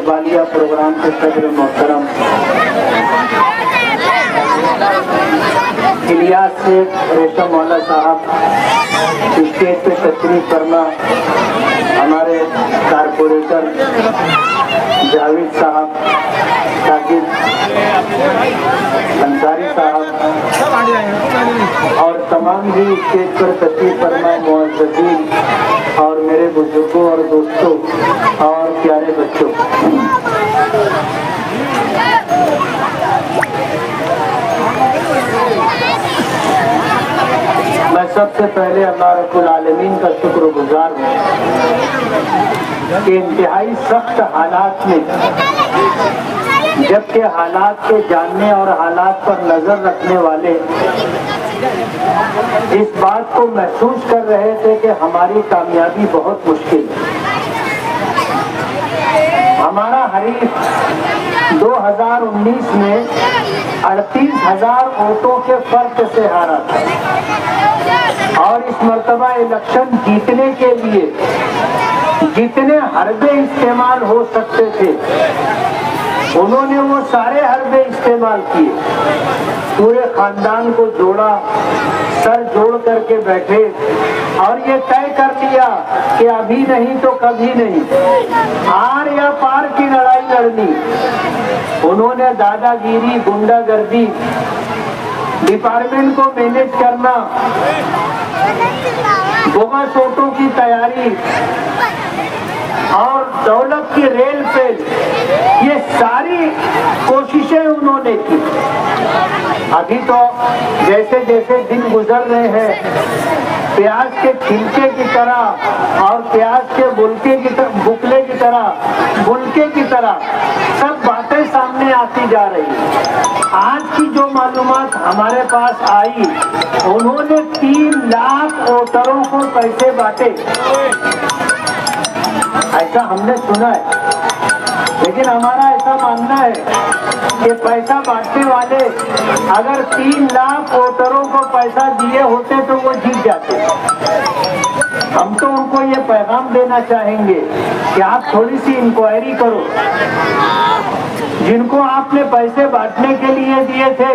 इकबालिया programme के सदर मोहतरम इलियास शेख रेशम मौला साहब, स्टेज पे तशरीफ फरमा हमारे कारपोरेटर जावेद साहब, साकिब अंसारी साहब और तमाम भी स्टेज पर तशरीफ फरमा मुअज़्ज़ज़ीन और मेरे बुजुर्गों और दोस्तों और प्यारे बच्चों, मैं सबसे पहले अल्लाह रब्बुल आलमीन का शुक्रगुजार हूँ कि इंतहाई सख्त हालात में, जबकि हालात के जानने और हालात पर नजर रखने वाले इस बात को महसूस कर रहे थे कि हमारी कामयाबी बहुत मुश्किल है। हमारा हरीफ 2019 में 38,000 वोटों के फर्क से हारा था और इस मर्तबा इलेक्शन जीतने के लिए जितने हरबे इस्तेमाल हो सकते थे उन्होंने वो सारे हरबे इस्तेमाल किए। पूरे खानदान को जोड़ा, सर जोड़ करके बैठे और ये तय कर लिया कि अभी नहीं तो कभी नहीं, आर या पार की लड़ाई लड़नी। उन्होंने दादागिरी, गुंडागर्दी, डिपार्टमेंट को मैनेज करना, बोगस वोटों की तैयारी और दौलत की रेल पे, ये सारी कोशिशें उन्होंने की। अभी तो जैसे जैसे दिन गुजर रहे हैं, प्याज के छिलके की तरह और प्याज के बुकले की तरह, बुलके की तरह सब बातें सामने आती जा रही है। आज की जो मालूमात हमारे पास आई, उन्होंने 3 लाख वोटरों को पैसे बांटे, ऐसा हमने सुना है। लेकिन हमारा ऐसा मानना है कि पैसा बांटने वाले अगर 3 लाख वोटरों को पैसा दिए होते तो वो जीत जाते। हम तो उनको ये पैगाम देना चाहेंगे कि आप थोड़ी सी इंक्वायरी करो। जिनको आपने पैसे बांटने के लिए दिए थे,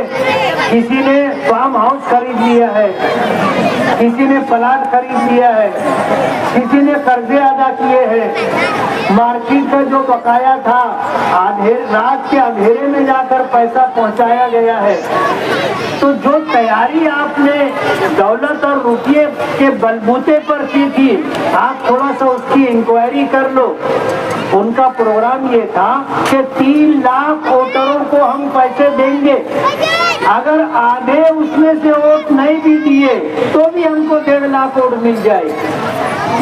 किसी ने फार्म हाउस खरीद लिया है, किसी ने प्लाट खरीद लिया है, किसी ने कर्जे अदा किए हैं, मार्केट का जो बकाया था रात के अंधेरे में जाकर पैसा पहुंचाया गया है। तो जो तैयारी आपने दौलत और रुपये के बलबूते पर की थी, आप थोड़ा सा उसकी इंक्वायरी कर लो। उनका प्रोग्राम ये था कि 3 लाख वोटरों को हम पैसे देंगे, अगर आधे उसमें से वोट नहीं भी दिए तो भी हमको 1.5 लाख वोट मिल जाए।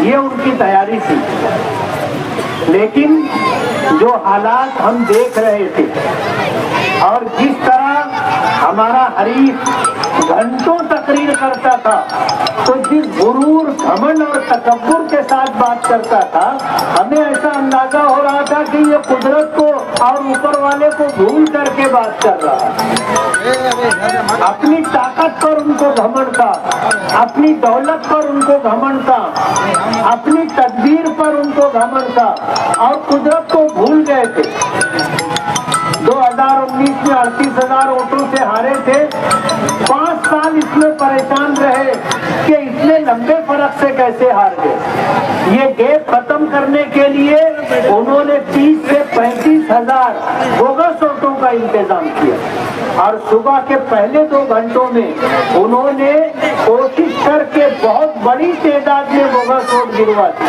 ये उनकी तैयारी थी। लेकिन जो हालात हम देख रहे थे और जिस तरह हमारा हरीफ घंटों तकरीर करता था, तो जिस गुरूर, घमंड और तकब्बुर के साथ बात करता था, हमें ऐसा अंदाजा हो रहा था कि ये कुदरत को और ऊपर वाले को भूल करके बात कर रहा है। अपनी ताकत पर उनको घमंड था, अपनी दौलत पर उनको घमंड था, अपनी तदबीर पर उनको घमंड था और कुदरत को भूल गए थे। 2019 में 38,000 वोटों से हारे थे। 5 साल इसमें परेशान रहे कि इतने लंबे फर्क से कैसे हार गए। ये गैप खत्म करने के लिए उन्होंने 30 से 35,000 बोगस वोटों का इंतजाम किया और सुबह के पहले 2 घंटों में उन्होंने कोशिश करके बहुत बड़ी तादाद में बोगस वोट गिरवा दी।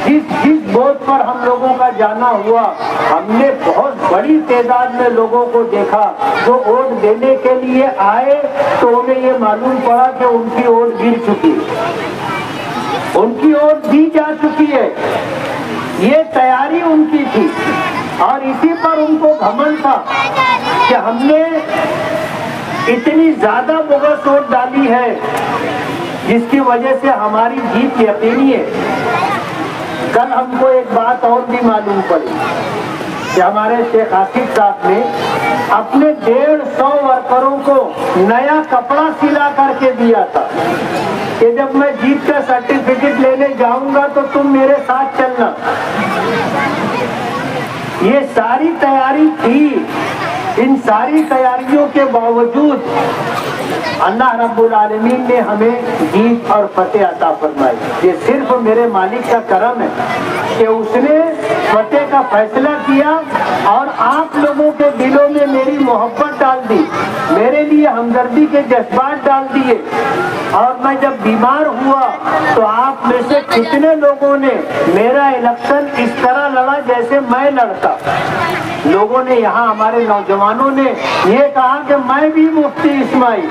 जिस बोझ पर हम लोगों का जाना हुआ, हमने बहुत बड़ी तादाद में लोगों को देखा जो वोट देने के लिए आए तो उन्हें ये मालूम पड़ा कि उनकी वोट गिर चुकी है, उनकी वोट दी जा चुकी है। ये तैयारी उनकी थी और इसी पर उनको घमंड था कि हमने इतनी ज्यादा बोगस वोट डाली है जिसकी वजह से हमारी जीत यकीनी है। कल हमको एक बात और भी मालूम पड़ी कि हमारे शेख आसिफ साहब ने अपने 150 वर्करों को नया कपड़ा सिला करके दिया था कि जब मैं जीत का सर्टिफिकेट लेने जाऊंगा तो तुम मेरे साथ चलना। یہ ساری تیاری تھی. ان ساری تیاریوں کے باوجود اللہ رب العالمین نے ہمیں جیت اور فتح عطا فرمائی. یہ صرف میرے مالک کا کرم ہے کہ اس نے فتح کا فیصلہ کیا اور آپ لوگوں کے دلوں میں میری محبت ڈال دی, میرے لیے ہمدردی کے جذبات ڈال دیے. اور میں جب بیمار ہوا تو آپ میں سے کتنے لوگوں نے میرا الیکشن اس طرح لڑا جیسے میں لڑتا. لوگوں نے یہاں ہمارے نوجوانوں نے یہ کہا کہ میں بھی مفتی اسماعیل,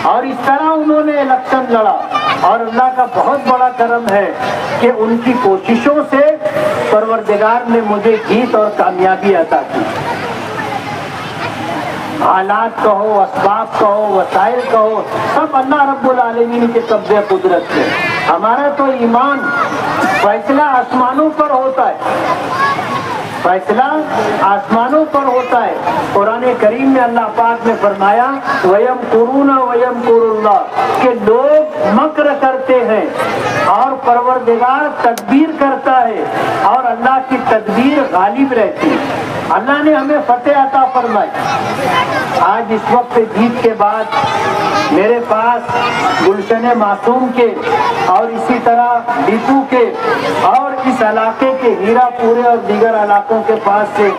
اور اس طرح انہوں نے الیکشن لڑا. اور اللہ کا بہت بڑا کرم ہے کہ ان کی کوششوں سے پروردگار نے مجھے جیت اور کامیابی عطا کی. حالات کہو, اسباب کہو, وسائل کہو, سب اللہ رب العالمین کے قبضے قدرت سے. ہمارا تو ایمان فیصلہ آسمانوں پر ہوتا ہے, فیصلہ آسمانوں پر ہوتا ہے. قرآن کریم میں اللہ پاک نے فرمایا وَيَمْكُرُونَ وَيَمْكُرُ اللَّهُ کہ لوگ مکر کرتے ہیں اور پروردگار تدبیر کرتا ہے اور اللہ کی تدبیر غالب رہتی ہے. اللہ نے ہمیں فتح عطا فرمائی. آج اس وقت جیت کے بعد میرے پاس گلشن معصوم کے اور اسی طرح ڈیپو کے اور اس علاقے کے ہیرا پورے اور دیگر علاقوں کے پاس سے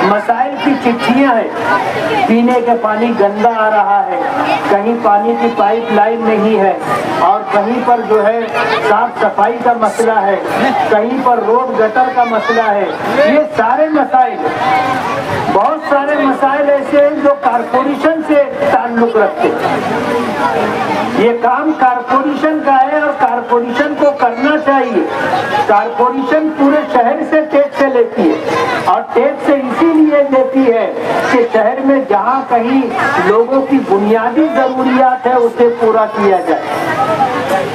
مسائل کی چٹھیاں ہیں. پینے کا پانی گندا آ رہا ہے, کہیں پانی کی پائپ لائن نہیں ہے, اور کہیں پر جو ہے صاف صفائی کا مسئلہ ہے, کہیں پر روڈ گٹر کا مسئلہ ہے. یہ سارے مسائل, بہت سارے مسائل ایسے ہیں جو کارپوریشن سے تعلق رکھتے ہیں. یہ کام کارپوریشن کا ہے اور کارپوریشن کو کرنا چاہیے. کارپوریشن پورے شہر سے ٹیکس لیتی ہے, اور ٹیکس اسی لیے دیتی ہے کہ شہر میں جہاں کہیں لوگوں کی بنیادی ضروریات ہے اسے پورا کیا جائے.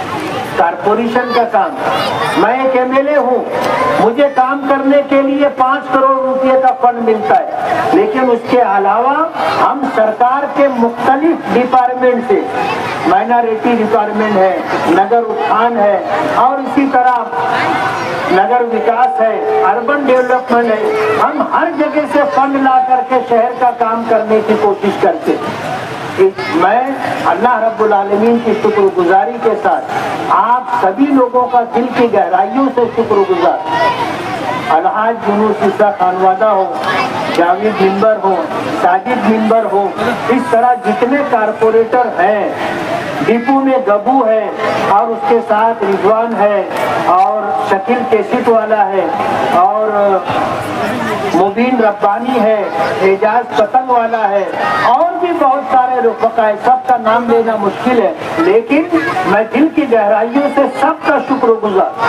کارپوریشن کا کام. میں ایک MLA ہوں, مجھے کام کرنے کے لیے 5 کروڑ روپے کا فنڈ ملتا ہے, لیکن اس کے علاوہ ہم سرکار کے مختلف ڈپارٹمنٹ سے, مائنارٹی ڈپارٹمنٹ ہے, نگر اتھان ہے, اور اسی طرح نگر وکاس ہے, اربن ڈیولپمنٹ ہے, ہم ہر جگہ سے فنڈ لا کر کے شہر کا کام کرنے کی کوشش کرتے. میں اللہ رب العالمین کی شکر گزاری کے ساتھ آپ سبھی لوگوں کا دل کی گہرائیوں سے شکر گزار. الحاج یونس عیسیٰ خانوادہ ہو, جاوید ممبر ہو, ساجد ممبر ہو, اس طرح جتنے کارپوریٹر ہیں, ڈیپو میں گبو ہے اور اس کے ساتھ رضوان ہے, اور شکیل کیسٹ والا ہے, اور مبین ربانی ہے, اعجاز پتنگ والا ہے, اور بھی بہت سارے رفقا ہے. سب کا نام لینا مشکل ہے, لیکن میں دل کی گہرائیوں سے سب کا شکر گزار.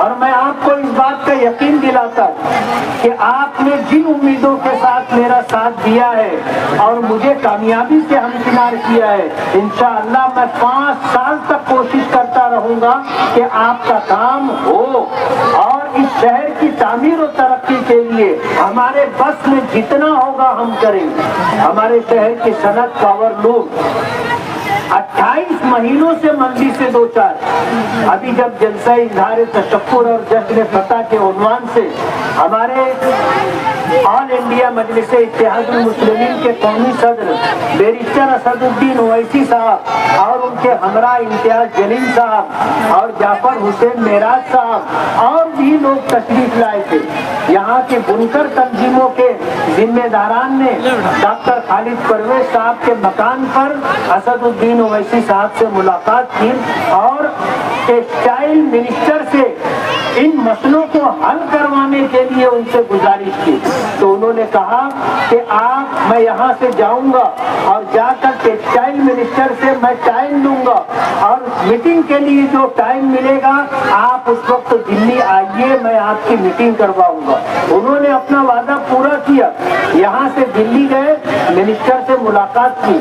اور میں آپ کو اس بات کا یقین دلاتا ہوں کہ آپ نے جن امیدوں کے ساتھ میرا ساتھ دیا ہے اور مجھے کامیابی سے ہمکنار کیا ہے, انشاءاللہ میں 5 سال تک کوشش کرتا رہوں گا کہ آپ کا کام ہو, اور اس شہر کی تعمیر و ترقی کے لیے ہمارے بس میں جتنا ہوگا ہم کریں. ہمارے شہر کی صنعت پاور لوم 28 مہینوں سے مندی سے دو چار. ابھی جب جلسہ اظہار تشکر اور جشن فتح کے عنوان سے ہمارے آل انڈیا مجلس اتحاد المسلمین کے قومی صدر بیرسٹر اسد الدین اویسی صاحب اور ان کے ہمراہ امتیاز جلیل صاحب اور جعفر حسین معراج صاحب اور بھی لوگ تشریف لائے تھے, یہاں کے بنکر تنظیموں کے ذمہ داران نے ڈاکٹر خالد پرویز صاحب کے مکان پر اسد الدین اویسی صاحب سے ملاقات کی اور ٹیکسٹائل منسٹر سے ان مسئلوں کو حل کروانے کے لیے ان سے گزارش کی. تو انہوں نے کہا کہ میں یہاں سے جاؤں گا اور جا کر ٹیکسٹائل منسٹر سے میں ٹائم لوں گا, اور میٹنگ کے لیے جو ٹائم ملے گا آپ اس وقت دلی آئیے, میں آپ کی میٹنگ کرواؤں گا. انہوں نے اپنا وعدہ پورا کیا, یہاں سے دلی گئے, منسٹر سے ملاقات کی.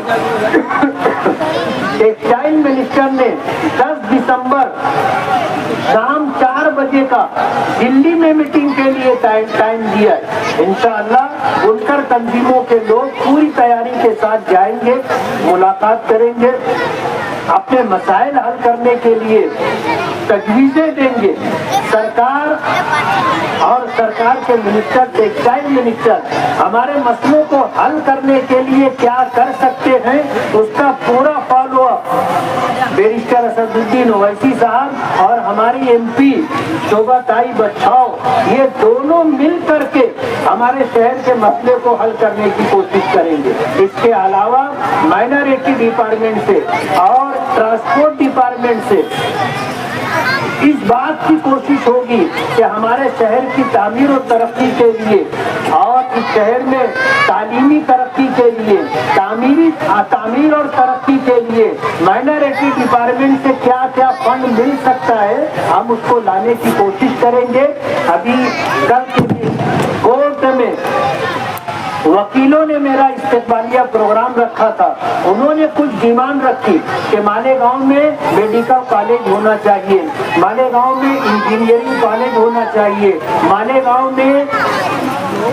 ٹیکسٹائل منسٹر نے 10 دسمبر شام 4 بجے کا دلی میں میٹنگ کے لیے ٹائم دیا ہے. انشاءاللہ بنکر تنظیموں کے لوگ پوری تیاری کے ساتھ جائیں گے, ملاقات کریں گے, اپنے مسائل حل کرنے کے لیے تجویزیں دیں گے. سرکار اور सरकार के मिनिस्टर, टेक्सटाइल मिनिस्टर हमारे मसलों को हल करने के लिए क्या कर सकते हैं, उसका पूरा follow up barrister Asaduddin Owaisi साहब और हमारी MP शोभाताई बच्छाओ, ये दोनों मिल करके हमारे शहर के मसले को हल करने की कोशिश करेंगे। इसके अलावा माइनॉरिटी डिपार्टमेंट से और ट्रांसपोर्ट डिपार्टमेंट से इस बात की कोशिश होगी कि हमारे शहर की तामीर और तरक्की के लिए और इस शहर में तालीमी तरक्की के लिए तामीर और तरक्की के लिए माइनॉरिटी डिपार्टमेंट से क्या क्या फंड मिल सकता है, हम उसको लाने की कोशिश करेंगे। अभी कल के दिन कोर्ट में वकीलों ने मेरा इस्तेकबालिया प्रोग्राम रखा था। उन्होंने कुछ डिमांड रखी कि मालेगांव में मेडिकल कॉलेज होना चाहिए, मालेगांव में इंजीनियरिंग कॉलेज होना चाहिए,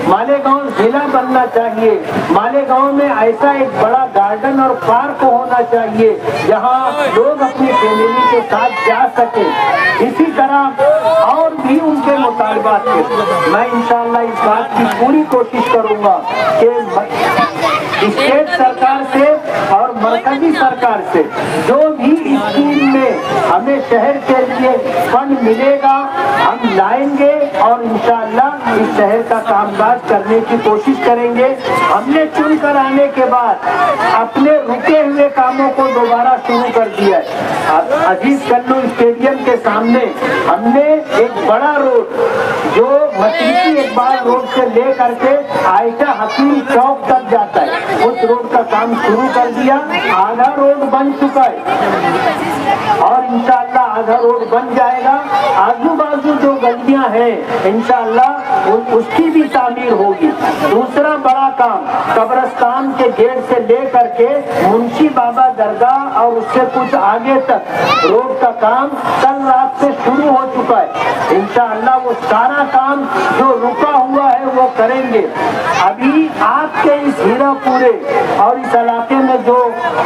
मालेगांव जिला बनना चाहिए, मालेगांव में ऐसा एक बड़ा गार्डन और पार्क होना चाहिए जहां लोग अपनी फैमिली के साथ जा सके। इसी तरह और भी उनके मुतालबात थे। मैं इंशाअल्लाह इस बात की पूरी कोशिश करूंगा कि स्टेट सरकार से और मरकजी सरकार से जो भी स्कीम में हमें शहर के लिए फंड मिलेगा हम लाएंगे और इंशाअल्लाह इस शहर का कामकाज करने की कोशिश करेंगे। हमने चुन कर आने के बाद अपने रुके हुए कामों को दोबारा शुरू कर दिया है। अजीज कल्लू स्टेडियम के सामने हमने एक बड़ा रोड जो मशरिकी इकबाल रोड से ले करके आयशा हकीम चौक तक जाता है, उस रोड का काम शुरू कर दिया। आधा रोड बन चुका है और इंशाअल्लाह आधा रोड बन जाएगा। आजू बाजू जो गलियां हैं इंशाअल्लाह उसकी भी तामीर होगी। दूसरा बड़ा काम कब्रिस्तान के गेट से ले करके मुंशी बाबा दरगाह और उससे कुछ आगे तक रोड का काम कल रात से शुरू हो चुका है। इंशाअल्लाह वो सारा काम जो रुका हुआ है वो करेंगे। अभी आपके इस हीरापुरे और इस इलाके में जो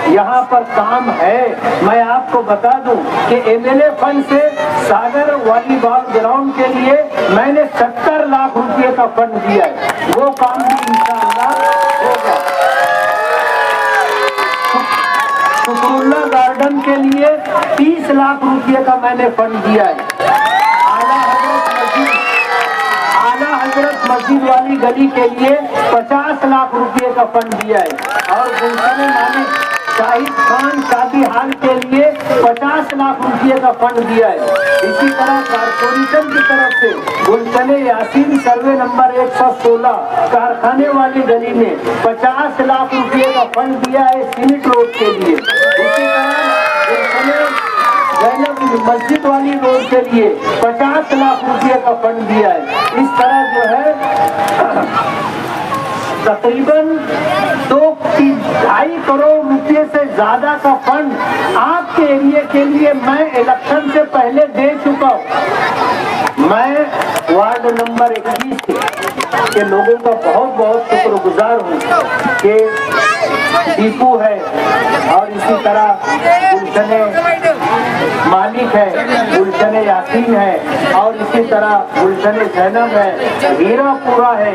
यहाँ पर काम है, मैं आपको बता दूं कि MLA फंड से सागर वॉलीबॉल ग्राउंड के लिए मैंने 70 लाख रुपए का फंड दिया है, वो काम भी इंशाअल्लाह होगा। शुक्रुल्लाह गार्डन के लिए 30 लाख रुपए का मैंने फंड दिया है। आला हजरत मस्जिद वाली गली के लिए 50 लाख रुपए का फंड दिया है और गुलशन मालिक शाहिद खान शादी हाल के लिए 50 लाख रुपए का फंड दिया है। इसी तरह कारपोरेशन की तरफ से गुलशन यासीन सर्वे नंबर 116 कारखाने वाली गली में 50 लाख रुपए का फंड दिया है सीमेंट रोड के लिए। इसी तरह मस्जिद वाली रोड के लिए 50 लाख रुपए का फंड दिया है। इस तरह जो है तकरीबन 2.5 करोड़ रुपए से ज्यादा का फंड आपके एरिया के लिए मैं इलेक्शन से पहले दे चुका हूँ। मैं वार्ड नंबर 21 के लोगों का बहुत बहुत शुक्रगुजार हूँ कि दीपू है और इसी तरह गुलशन मालिक है, गुलशन यासीन है और इसी तरह गुलशन जैनब है, हीरापुरा है।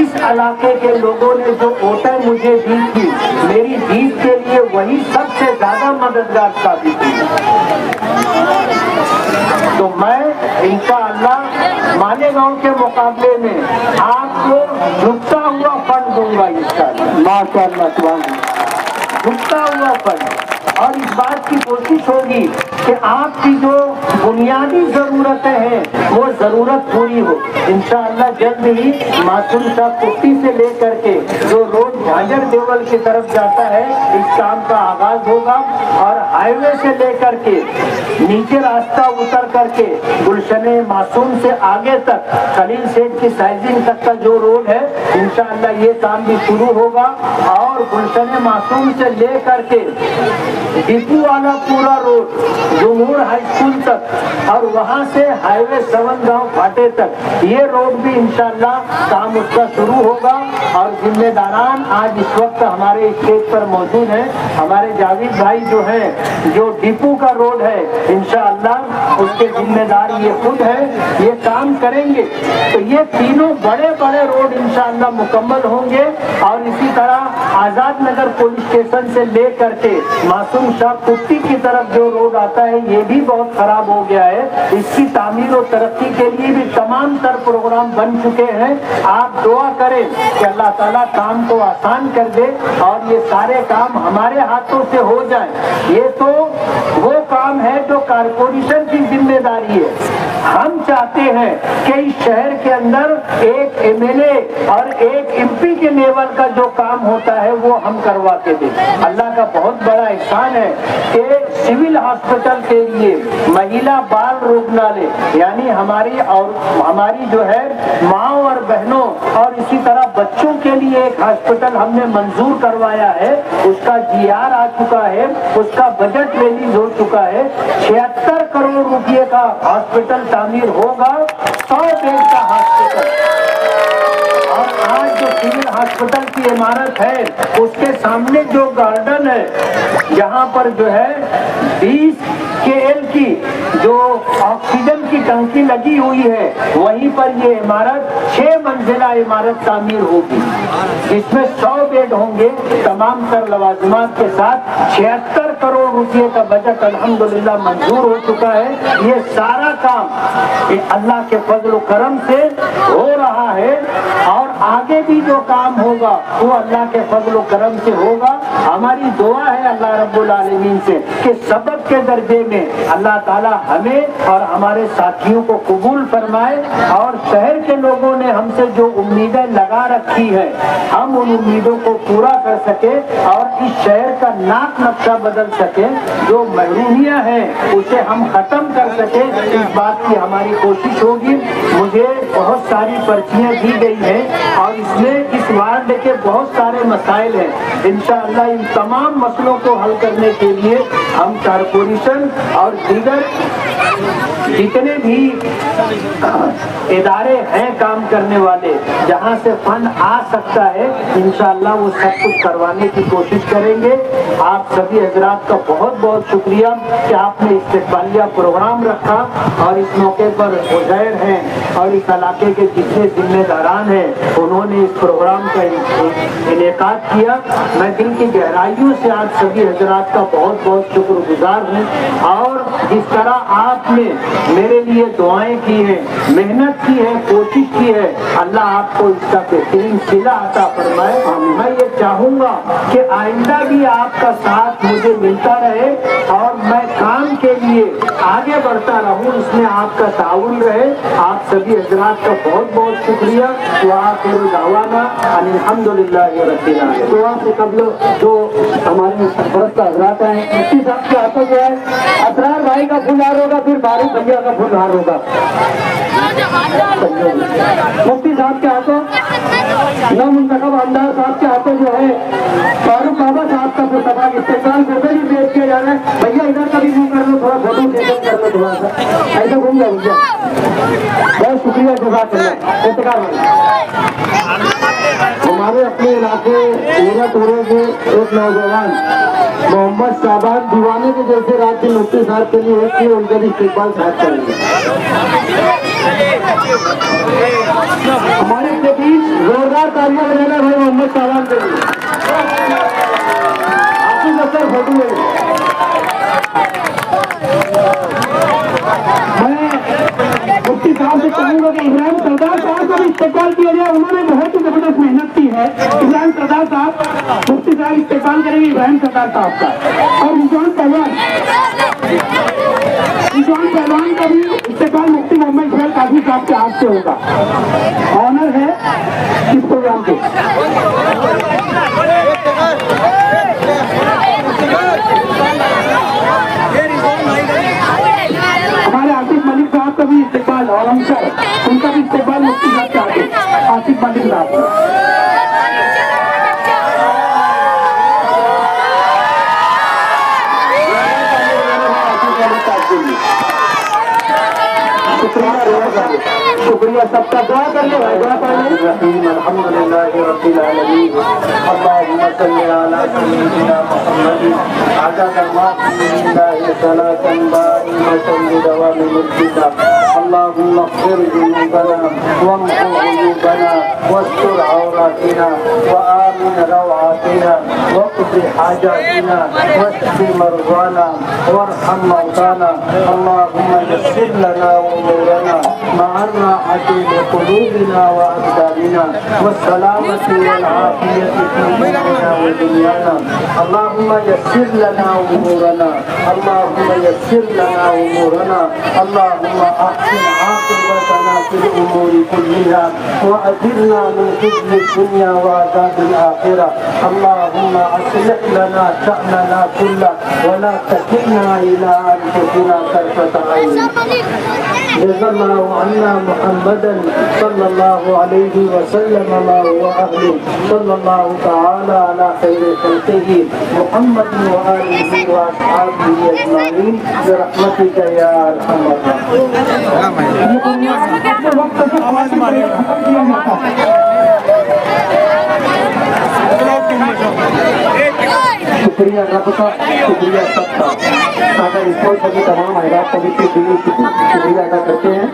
इस इलाके के लोगों ने जो वोटें मुझे दी थी, मेरी जीत के लिए वही सबसे ज्यादा मददगार साबित हुई। तो मैं इंशाअल्लाह मालेगांव के मुकाबले में आपको झुकता हुआ फंड दूंगा इंशाअल्लाह, माशाअल्लाह, झुकता हुआ फंड। और इस बात की कोशिश होगी कि आपकी जो बुनियादी जरूरतें हैं वो जरूरत पूरी हो। इंशाअल्लाह जल्द ही मासूम शाह कुट्टी से लेकर के जो रोड झांझर देवल की तरफ जाता है इस काम का आगाज होगा और हाईवे से लेकर के नीचे रास्ता उतर करके गुलशन मासूम से आगे तक खलील सेठ की साइजिंग तक का जो रोड है इंशाअल्लाह ये काम भी शुरू होगा और गुलशन मासूम से लेकर के दीपू वाला पूरा रोड जमूर हाई स्कूल तक और वहां से हाईवे 7 गांव फाटे तक ये रोड भी इंशाअल्लाह काम उसका शुरू होगा और जिम्मेदारान आज इस वक्त हमारे स्टेज पर मौजूद हैं। हमारे जावेद भाई जो हैं, जो डिपो का रोड है, इंशाअल्लाह उसके जिम्मेदार ये खुद है, ये काम करेंगे। तो ये तीनों बड़े बड़े रोड इंशाअल्लाह मुकम्मल होंगे। और इसी तरह आजाद नगर पुलिस स्टेशन से लेकर के मासूम शाह कुट्टी की तरफ जो रोड आता है, ये भी बहुत खराब हो गया है। इसकी तामीर और तरक्की के लिए भी तमाम तर प्रोग्राम बन चुके हैं। आप दुआ करें कि अल्लाह ताला काम को आसान कर दे और ये सारे काम हमारे हाथों से हो जाए। ये तो वो काम है जो कारपोरेशन की जिम्मेदारी है। हम चाहते हैं कि इस शहर के अंदर एक एमएलए और एक एमपी के लेवल का जो काम होता है वो हम करवा के दें। अल्लाह का बहुत बड़ा एहसान है कि सिविल हॉस्पिटल के लिए महिला बाल रुग्णालय, यानी हमारी जो है माँ और बहनों और इसी तरह बच्चों के लिए एक हॉस्पिटल हमने मंजूर करवाया है। उसका जीआर आ चुका है, उसका बजट रिलीज हो चुका है। 76 करोड़ रुपए का हॉस्पिटल तामीर होगा, 100 बेड का हॉस्पिटल। और आज जो सिविल हॉस्पिटल की इमारत है उसके सामने जो गार्डन है, जहाँ पर जो है 20 KL की जो ऑक्सीजन की टंकी लगी हुई है, वहीं पर ये इमारत 6 मंजिला इमारत तामीर होगी। इसमें 100 बेड होंगे तमाम तर लवाजमात के साथ। 76 करोड़ रुपए का बजट अल्हम्दुलिल्लाह मंजूर हो चुका है। ये सारा काम अल्लाह के फजल करम से हो रहा है और आगे भी जो काम होगा वो अल्लाह के फजल करम से होगा। हमारी दुआ है अल्लाह रब्बुल आलमीन से कि सबक के दर्जे में अल्लाह ताला हमें और हमारे साथियों को कबूल फरमाए और शहर के लोगों ने हमसे जो उम्मीदें लगा रखी है, हम उन उम्मीदों को पूरा कर सके और इस शहर का नाक नक्शा बदल सके। जो महरूमियाँ हैं उसे हम खत्म कर सके, इस बात की हमारी कोशिश होगी। मुझे बहुत सारी पर्चियाँ दी गई हैं और इसमें इस वार्ड के बहुत सारे मसाइल हैं। इंशाअल्लाह इन तमाम मसलों को हल करने के लिए हम कारपोरेशन और दीगर जितने भी इदारे हैं काम करने वाले, जहां से फंड आ सकता है, इंशाअल्लाह वो सब कुछ करवाने की कोशिश करेंगे। आप सभी हजरात का बहुत बहुत शुक्रिया कि आपने इस्तेकबालिया प्रोग्राम रखा और इस मौके पर उज़ैर हैं और इस इलाके के जितने जिम्मेदारान हैं उन्होंने इस प्रोग्राम का इनेकाद किया। मैं दिल की गहराइयों से आप सभी हजरात का बहुत बहुत शुक्रगुजार हूँ। और जिस तरह आपने मेरे लिए दुआएं की हैं, मेहनत की है, कोशिश की है, अल्लाह आपको इसका बेहतरीन सिला अता फरमाए। मैं ये चाहूँगा कि आइंदा भी आपका साथ मुझे मिलता रहे और मैं काम के लिए आगे बढ़ता रहूँ, इसमें आपका ताउन रहे। आप सभी हजरात का बहुत बहुत शुक्रिया। दावाना अल्हम्दुलिल्लाह रब्बिल आलमीन। दुआ से कबल जो हमारे सरपरस्त का हजरात हैं, मुफ्ती साहब के हाथों जो है असरार भाई का फुलहार होगा, फिर फारूक भैया का फुलहार होगा। मुफ्ती साहब के हाथों, नौ मुंतखब आमदार साहब के हाथों जो है फारूक बाबा साहब का फुलहार इस्तेमाल करके भी पेश किया जा रहा है। भैया इधर का भी मुँह कर लो, थोड़ा फोटो सेशन कर लो, थोड़ा सा ऐसा घूम जाओ भैया। बहुत शुक्रिया हमारे अपने इलाके सूरतपुर के एक नौजवान मोहम्मद शाबान दीवाने के जैसे राज्य मुफ्ती साहब के लिए है, उनका भी इस्तेमाल साथ करेंगे। हमारे के बीच जोरदार तालियां बजाना भाई मोहम्मद शाबान के लिए। आपकी सर फोटो है। मुफ्ती साहब से चाहूंगा कि इब्राहिम सरदार साहब का भी इस्तेमाल किया जाए। उन्होंने बहुत ही जबरदस्त मेहनत की है। इब्राहिम सरदार साहब, मुफ्ती साहब इस्तेमाल करेंगे इब्राहिम सरदार साहब का। और रिजवान पहलवान का भी इस्तेमाल मुफ्ती मोहम्मद इकबाल काजी साहब के हाथ से होगा। ऑनर है इस प्रोग्राम के। हमारे आसिफ मलिक साहब का भी इस्तेमाल और अंसर, उनका भी इस्तेमाल मुफ्ती साहब के आगे। आसिफ मलिक साहब शुक्रिया। شکریہ سب کا. دعا کر لیں بھائی, دعا پڑھ لیں. الحمد لله رب العالمين اللهم صل على سيدنا محمد عدد ما في الله صلاة دائمة بدوام ملكك. اللهم اغفر ذنوبنا وامحو عيوبنا واستر عوراتنا وآمن روعاتنا واقض حاجاتنا واشف مرضانا وارحم موتانا. اللهم يسر لنا امورنا مع الراحة لقلوبنا وأبداننا والسلامة والعافية في ديننا ودنيانا. اللهم يسر لنا أمورنا, اللهم يسر لنا أمورنا. اللهم أحسن عاقبتنا في الأمور كلها وأجرنا من خزي الدنيا وعذاب الآخرة. اللهم أصلح لنا شأننا كله ولا تكلنا إلى أنفسنا طرفة عين. جزا الله عنا محمدا صلى الله عليه وسلم ما هو أهله. صلى الله تعالى على خير خلقه محمد وآله وأصحابه أجمعين برحمتك يا أرحم الراحمين. شکریہ رب کا, شکریہ سب کا. اگر اس کو سبھی تمام حیرات کو بھی شکریہ ادا کرتے ہیں.